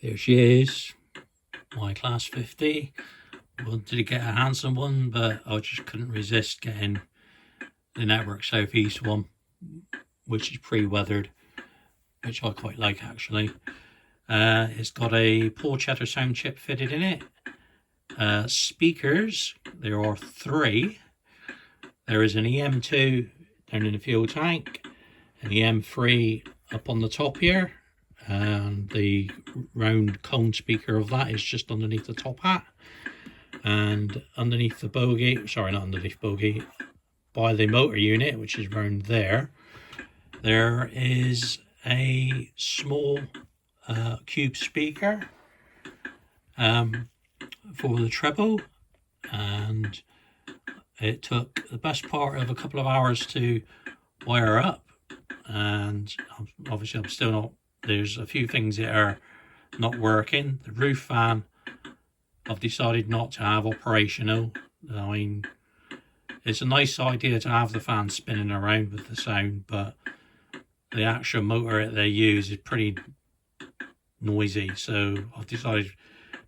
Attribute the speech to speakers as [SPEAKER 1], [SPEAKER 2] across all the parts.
[SPEAKER 1] Here she is, my Class 50. Wanted to get a handsome one, but I just couldn't resist getting the Network Southeast one, which is pre-weathered, which I quite like actually. It's got a Paul Chetter sound chip fitted in it. Speakers, there are 3. There is an EM2 down in the fuel tank, an EM3 up on the top here, and the round cone speaker of that is just underneath the top hat. And underneath the bogie, sorry, not underneath bogie, by the motor unit, which is round there, there is a small cube speaker for the treble, and it took the best part of a couple of hours to wire up, and obviously I'm still not, there's a few things that are not working. The roof fan I've decided not to have operational. I mean, it's a nice idea to have the fan spinning around with the sound, but the actual motor that they use is pretty noisy, so I've decided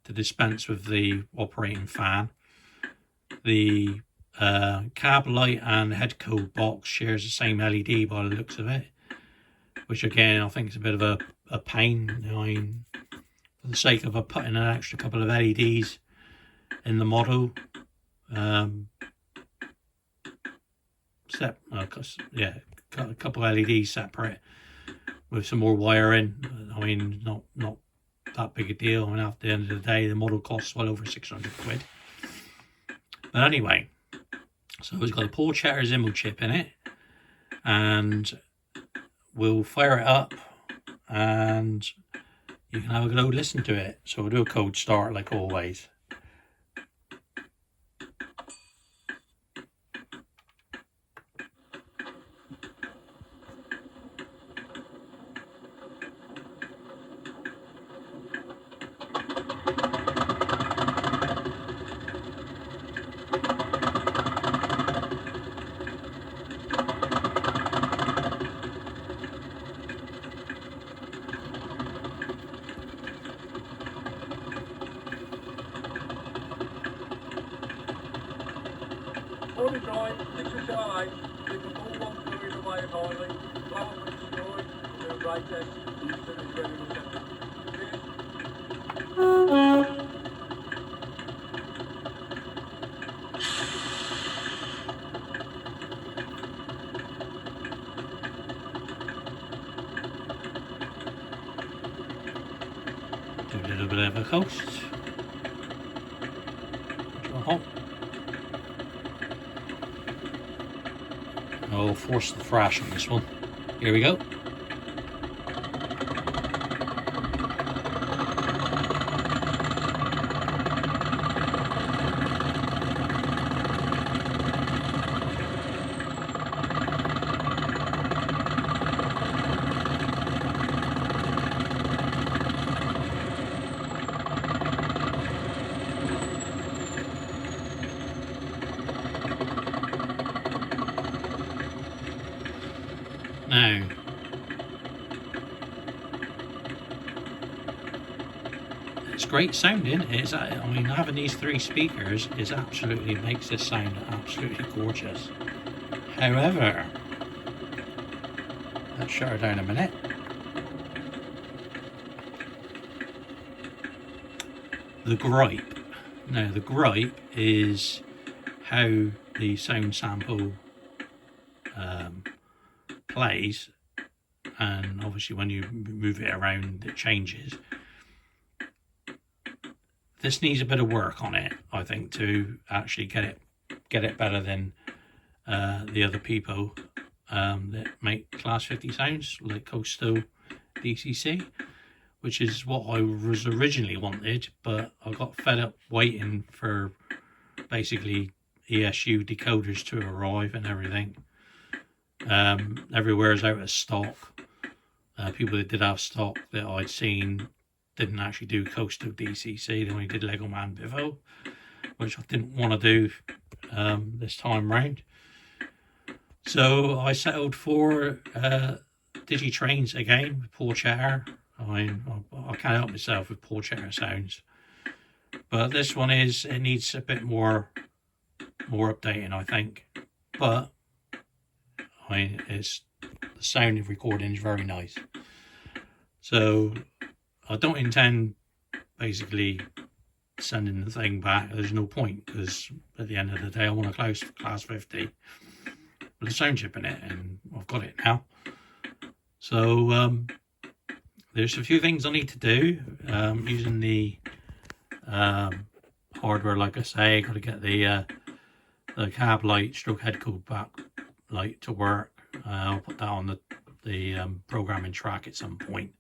[SPEAKER 1] to dispense with the operating fan. The cab light and head code box shares the same LED by the looks of it, which again I think is a bit of a pain. I mean, for the sake of putting an extra couple of LEDs in the model, a couple of LEDs separate with some more wiring. I mean, not that big a deal. I mean, at the end of the day, the model costs well over 600 quid. But anyway, so it's got a Paul Chetter Zimmel chip in it, and we'll fire it up and you can have a good old listen to it. So we'll do a cold start like always.
[SPEAKER 2] Only drive, exercise, they can move on through the way highly, flower with the story, do a brake test, Houston is ready to set up.
[SPEAKER 1] Do a little bit of a coast. I'll force the thrash on this one. Here we go. Now, it's great sounding. I mean, having these 3 speakers is absolutely makes this sound absolutely gorgeous. However, let's shut her down a minute. The gripe. Now, the gripe is how the sound sample plays, and obviously when you move it around it changes. This needs a bit of work on it, I think, to actually get it better than the other people that make Class 50 sounds like Coastal DCC, which is what I was originally wanted, but I got fed up waiting for basically ESU decoders to arrive and everything. Everywhere is out of stock. People that did have stock that I'd seen didn't actually do Coastal DCC, they only did Lego Man Bivo, which I didn't want to do this time round. So I settled for Digitrains again with Paul Chetter. I mean, I can't help myself with poor checker sounds. But this one it needs a bit more updating, I think. But I mean, the sound of recording is very nice. So I don't intend basically sending the thing back. There's no point, because at the end of the day I want a class 50 with a sound chip in it, and I've got it now. So there's a few things I need to do using the hardware. Like I say, I got to get the cab light stroke head code back light to work. I'll put that on the programming track at some point.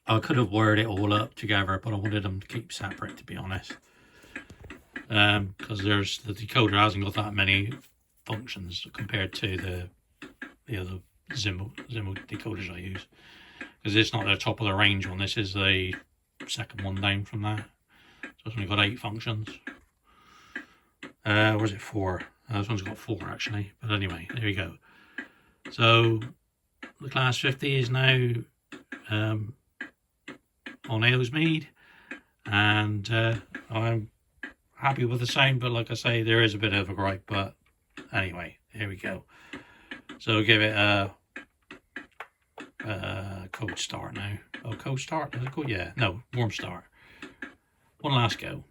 [SPEAKER 1] I could have wired it all up together, but I wanted them to keep separate, to be honest. Because the decoder hasn't got that many functions compared to the other Zimo decoders I use. Because it's not the top of the range one. This is the second one down from that. So it's only got 8 functions. Where's it 4? This one's got 4 actually. But anyway, there you go. So the class 50 is now on Aylesmead, and I'm happy with the sound, but like I say, there is a bit of a gripe. But anyway, here we go. So give it a cold start now. Oh, cold start? Is it cold? Yeah, no, warm start. One last go.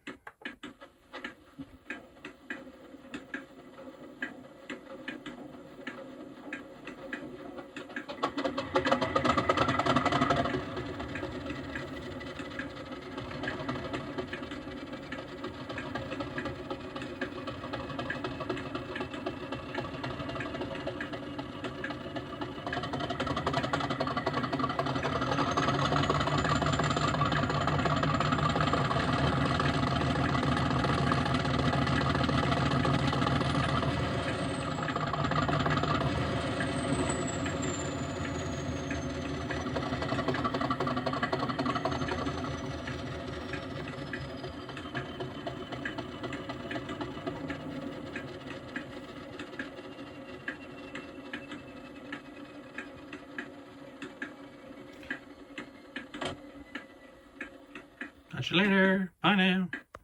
[SPEAKER 1] Catch you later. Bye now.